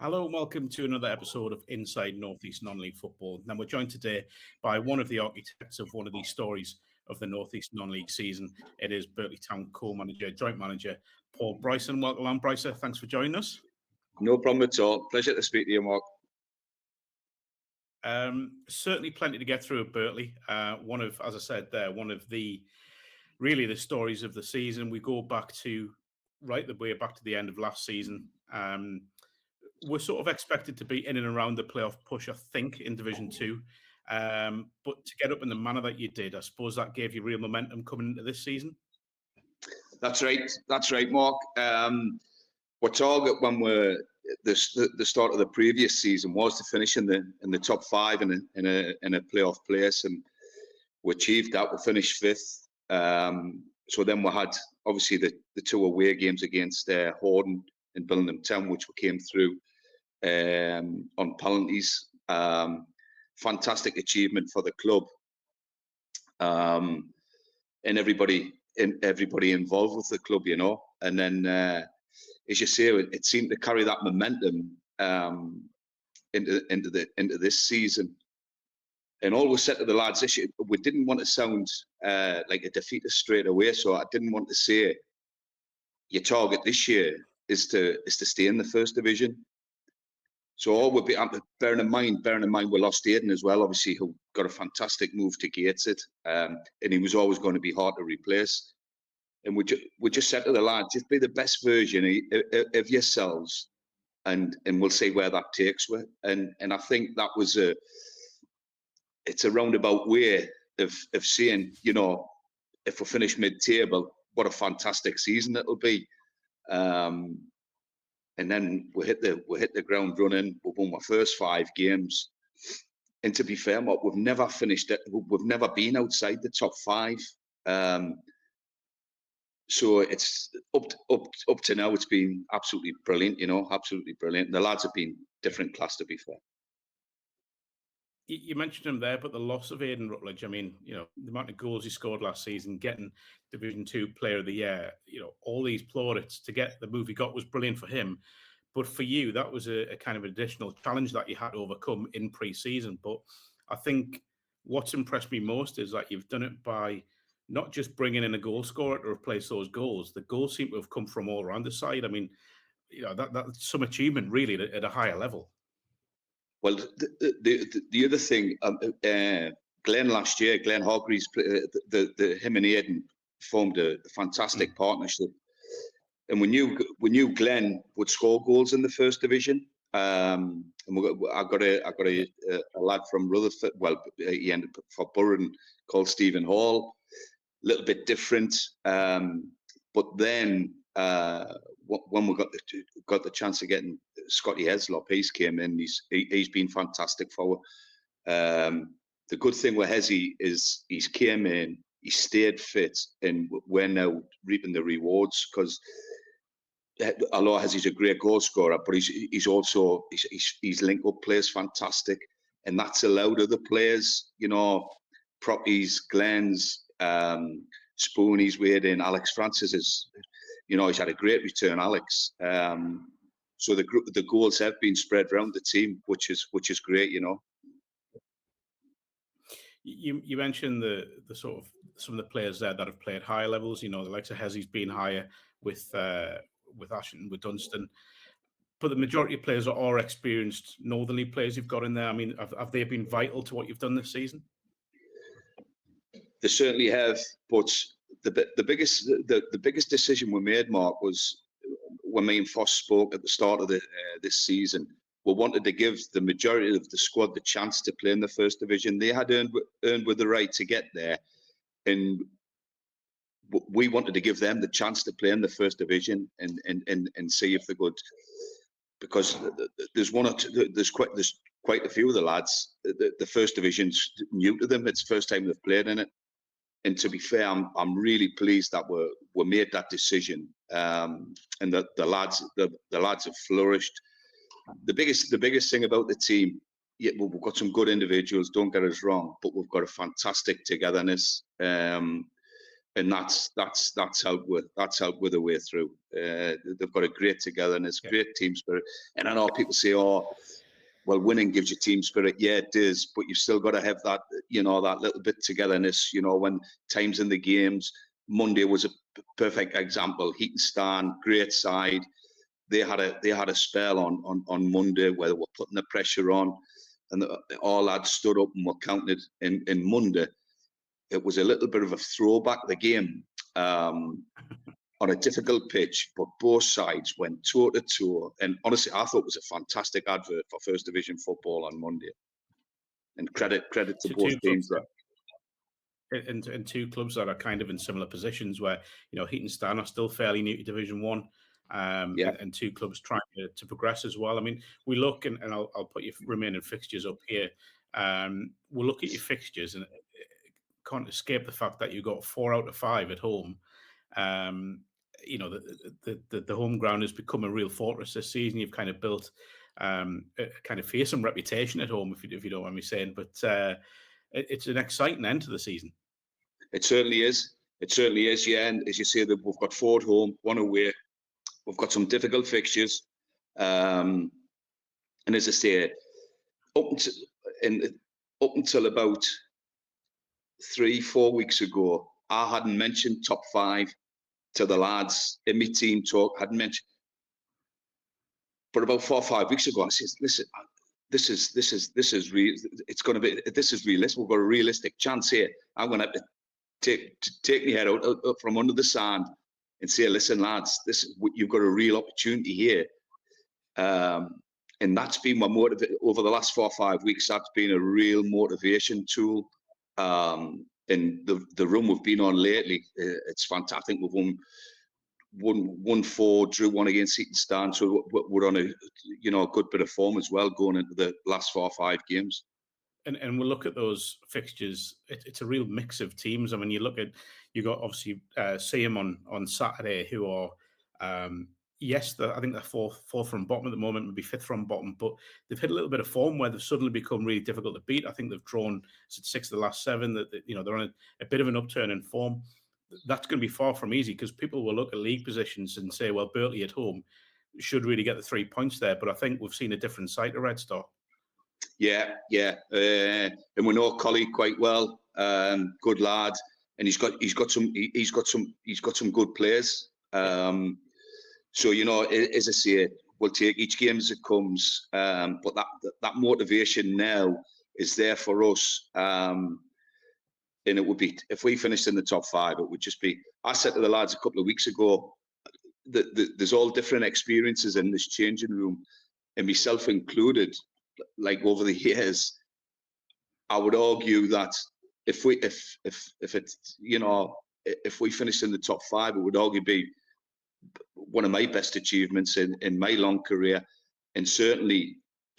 Hello and welcome to another episode of Inside North East Non-League Football. Now we're joined today by one of the architects of one of these stories of the North East Non-League season. It is Birtley Town co-manager, joint manager, Paul Bryson. Welcome on, Bryson. Thanks for joining us. No problem at all. Pleasure to speak to you, Mark. Certainly plenty to get through at Birtley. One of the stories of the season. We go back to right the way back to the end of last season. We're sort of expected to be in and around the playoff push, I think, in Division 2. But to get up in the manner that you did, I suppose that gave you real momentum coming into this season. That's right, Mark. Our target when we're the start of the previous season was to finish in the top five in a playoff place, and we achieved that. We finished fifth. So then we had obviously the two away games against Horden and Birtley Town, which we came through on penalties. Fantastic achievement for the club, and everybody involved with the club, you know. And then, as you say, it seemed to carry that momentum into this season. And always said to the lads, we didn't want to sound like a defeater straight away. So I didn't want to say your target this year is to stay in the first division. So all would be bearing in mind we lost Aidan as well, obviously, who got a fantastic move to Gateshead, and he was always going to be hard to replace. And we just said to the lads, just be the best version of yourselves, and we'll see where that takes you. And I think that was it's a roundabout way of saying, you know, if we finish mid-table, what a fantastic season it'll be. And then we hit the ground running. We won our first 5 games, and to be fair, Mark, we've never finished it. We've never been outside the top 5. So it's up to now. It's been absolutely brilliant, you know, absolutely brilliant. The lads have been different class, to be fair. You mentioned him there, but the loss of Aidan Rutledge, I mean, you know, the amount of goals he scored last season, getting Division 2 Player of the Year, you know, all these plaudits to get the move he got was brilliant for him. But for you, that was a kind of additional challenge that you had to overcome in pre-season. But I think what's impressed me most is that you've done it by not just bringing in a goal scorer to replace those goals. The goals seem to have come from all around the side. I mean, you know, that's some achievement really at a higher level. Well, the other thing, Glenn last year, Glenn Hargreaves, him and Aidan formed a fantastic partnership, and we knew Glenn would score goals in the first division. And I got a lad from Rutherford. Well, he ended up for Burren, called Stephen Hall. A little bit different, but then when we got the chance of getting Scotty Heslop, he's came in. He's been fantastic for. The good thing with Hezzy is he's came in, he stayed fit, and we're now reaping the rewards, because although Hezzy's a great goal scorer, but he's also his link up plays fantastic, and that's allowed other players, you know, Proppies, Glenn's, Spoonies, Wade in. Alex Francis is, you know, he's had a great return, Alex. So the goals have been spread around the team, which is great, you know. You mentioned the sort of some of the players there that have played higher levels. You know, the likes of Hezzy's been higher with Ashton, with Dunstan, but the majority of players are experienced Northern League players you've got in there. I mean, have they been vital to what you've done this season? They certainly have, but the biggest decision we made, Mark, was when me and Foss spoke at the start of this season. We wanted to give the majority of the squad the chance to play in the first division. They had earned with the right to get there, and we wanted to give them the chance to play in the first division and see if they could. Because there's quite a few of the lads. The first division's new to them. It's the first time they've played in it. And to be fair, I'm really pleased that we made that decision, and that the lads have flourished. The biggest thing about the team, yeah, we've got some good individuals. Don't get us wrong, but we've got a fantastic togetherness, and and that's helped with the way through. They've got a great togetherness, great team spirit. And I know people say, "Oh, well, winning gives you team spirit." Yeah, it does, but you've still got to have that, that little bit togetherness. When times in the games, Monday was a perfect example. Heaton, great side. They had a spell on Monday where they were putting the pressure on, and all lads stood up and were counted in Monday. It was a little bit of a throwback, the game, on a difficult pitch, but both sides went toe to toe. And honestly, I thought it was a fantastic advert for First Division football on Monday. And credit to both teams there. And two clubs that are kind of in similar positions where, Heaton are still fairly new to Division 1. And two clubs trying to progress as well. I mean, we look, and I'll put your remaining fixtures up here. We'll look at your fixtures, and can't escape the fact that you got 4 out of 5 at home. The home ground has become a real fortress this season. You've kind of built a kind of fearsome reputation at home, if you don't mind me saying. But it's an exciting end to the season. It certainly is. It certainly is. Yeah, and as you say, that we've got 4 at home, 1 away. We've got some difficult fixtures, and as I say, up until about 3-4 weeks ago, I hadn't mentioned top 5 to the lads in my team talk. Hadn't mentioned, but about 4 or 5 weeks ago, I said, "Listen, this is real. It's going to be. This is realistic. We've got a realistic chance here. I'm going to have to take my head out from under the sand and say, listen, lads, you've got a real opportunity here." And that's been my motivation over the last 4 or 5 weeks. That's been a real motivation tool. And the run we've been on lately, it's fantastic. We've won 4, drew 1 against Heaton, so we're on a good bit of form as well going into the last 4 or 5 games. And we'll look at those fixtures. It's a real mix of teams. I mean, you got obviously Seaham on Saturday, who are I think they're fourth from bottom at the moment, maybe 5th from bottom, but they've hit a little bit of form where they've suddenly become really difficult to beat. I think they've drawn 6 of the last 7. That they're on a bit of an upturn in form. That's going to be far from easy, because people will look at league positions and say, well, Birtley at home should really get the 3 points there. But I think we've seen a different side to Red Star. Yeah. And we know Collie quite well. Good lad, and he's got some good players. So as I say, we'll take each game as it comes. But that motivation now is there for us. And it would be, if we finished in the top 5, it would just be. I said to the lads a couple of weeks ago that there's all different experiences in this changing room, and myself included. Like over the years, I would argue that if we finished in the top 5, it would arguably be one of my best achievements in my long career. And certainly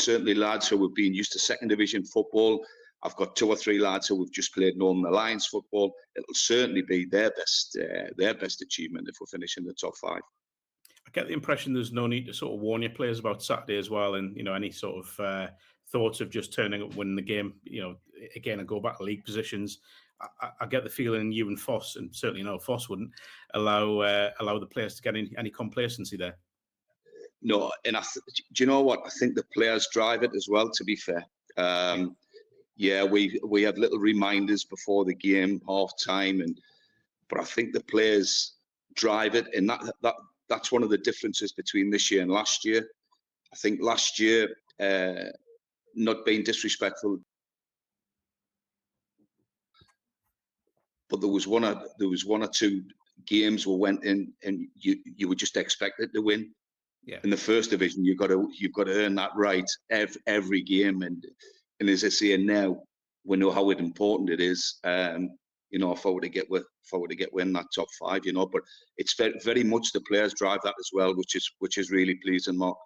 lads who have been used to 2nd Division football. I've got 2 or 3 lads who have just played Northern Alliance football. It'll certainly be their best achievement if we finish in the top 5. I get the impression there's no need to sort of warn your players about Saturday as well, and any sort of thoughts of just turning up, winning the game. Again, I go back to league positions. I get the feeling you and Foss, and certainly Foss wouldn't allow the players to get any complacency there. No, and do you know what? I think the players drive it as well. To be fair, we have little reminders before the game, half time, but I think the players drive it, and that's one of the differences between this year and last year. I think last year, not being disrespectful, but there was one or 2 games we went in and you were just expected to win. Yeah. In the First Division, you've got to earn that right every game, and as I say now, we know how important it is. If I were to get win that top 5, but it's very, very much the players drive that as well, which is really pleasing, Mark.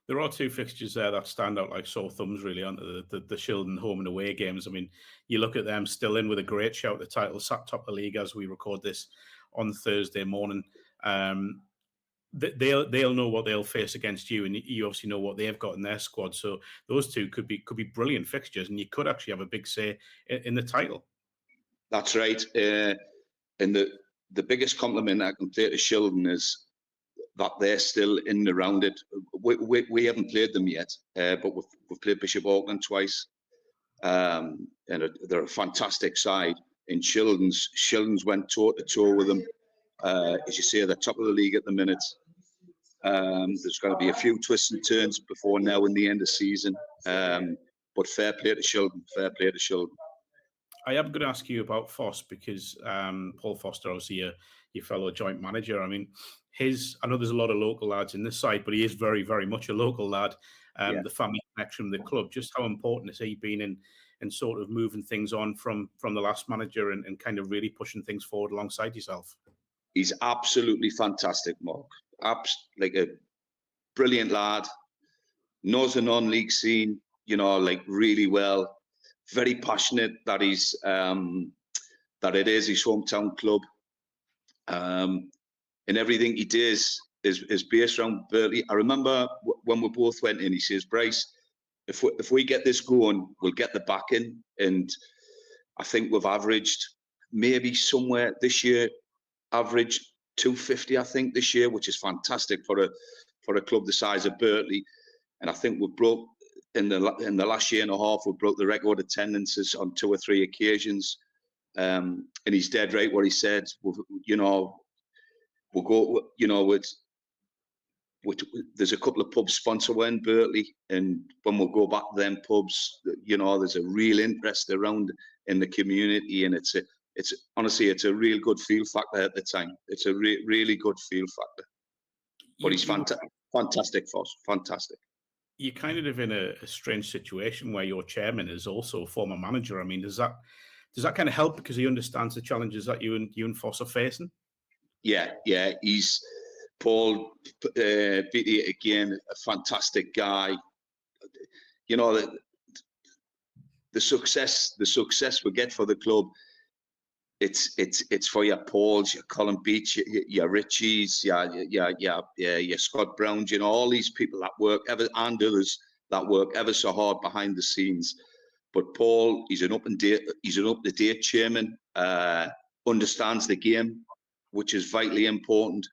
There are 2 fixtures there that stand out like sore thumbs, really, aren't the Shildon home and away games. I mean, you look at them still in with a great shout. The title sat top of the league as we record this on Thursday morning. They'll know what they'll face against you, and you obviously know what they've got in their squad. So those 2 could be brilliant fixtures, and you could actually have a big say in the title. That's right. And the biggest compliment I can pay to Shildon is that they're still in the round. We haven't played them yet, but we've played Bishop Auckland twice, and they're a fantastic side. And Shildon's went toe to toe with them. As you say, they're top of the league at the minute. There's going to be a few twists and turns before now in the end of season. But fair play to Shildon. Fair play to Shildon. I am going to ask you about Foss because Paul Foster, obviously your fellow joint manager. I mean, I know there's a lot of local lads in this side, but he is very, very much a local lad. The family connection with the club. Just how important has he been in sort of moving things on from the last manager and kind of really pushing things forward alongside yourself? He's absolutely fantastic, Mark. Like a brilliant lad. Knows the non-league scene, like really well. Very passionate that that it is his hometown club, and everything he does is based around Birtley. I remember when we both went in, he says, "Bryce, if we get this going, we'll get the backing." And I think we've averaged maybe somewhere this year, averaged 250, I think this year, which is fantastic for a club the size of Birtley. And I think we broke. In the last year and a half, we broke the record attendances on 2 or 3 occasions, and he's dead right what he said. We'll go. There's a couple of pubs sponsor in Birtley, and when we'll go back to them pubs, there's a real interest around in the community, and it's honestly it's a real good feel factor at the time. It's a really good feel factor. But he's fantastic for us, fantastic. You're kind of in a strange situation where your chairman is also a former manager. I mean, does that kind of help because he understands the challenges that you and Foss are facing? Yeah. He's Paul Beatty again, a fantastic guy. The success we get for the club. It's for your Pauls, your Colin Beach, your Richies, your Scott Browns, all these people that work and others that work ever so hard behind the scenes. But Paul, he's an up to date chairman, understands the game, which is vitally important.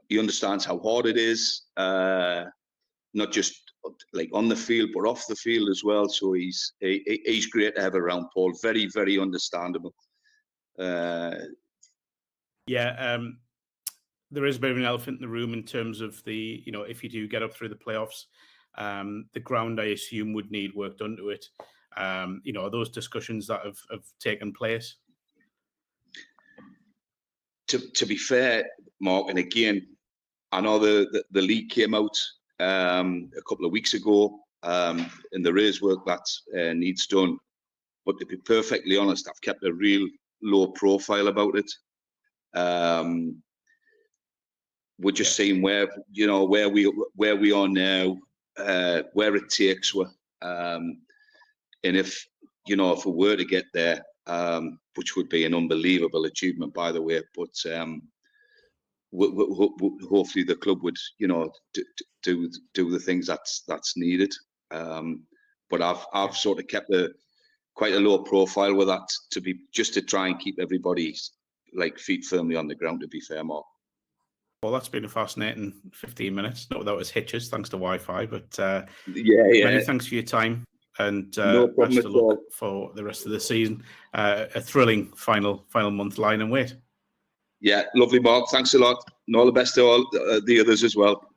He understands how hard it is, not just like on the field, but off the field as well. So he's great to have around, Paul. Very, very understandable. There is a bit of an elephant in the room in terms of if you do get up through the playoffs, the ground I assume would need work done to it. Are those discussions that have taken place? To be fair, Mark, and again, I know the league came out a couple of weeks ago, and there is work that needs done. But to be perfectly honest, I've kept a real low profile about it. We're just seeing where we are now, where it takes us, and if we were to get there, which would be an unbelievable achievement, by the way, but hopefully the club would do the things that's needed. But I've sort of kept quite a low profile with that to try and keep everybody's feet firmly on the ground, to be fair, Mark. Well, that's been a fascinating 15 minutes. Not without its hitches, thanks to Wi-Fi, but many thanks for your time, and no problem best of luck for the rest of the season. A thrilling final month line and wait. Yeah, lovely, Mark. Thanks a lot, and all the best to all the others as well.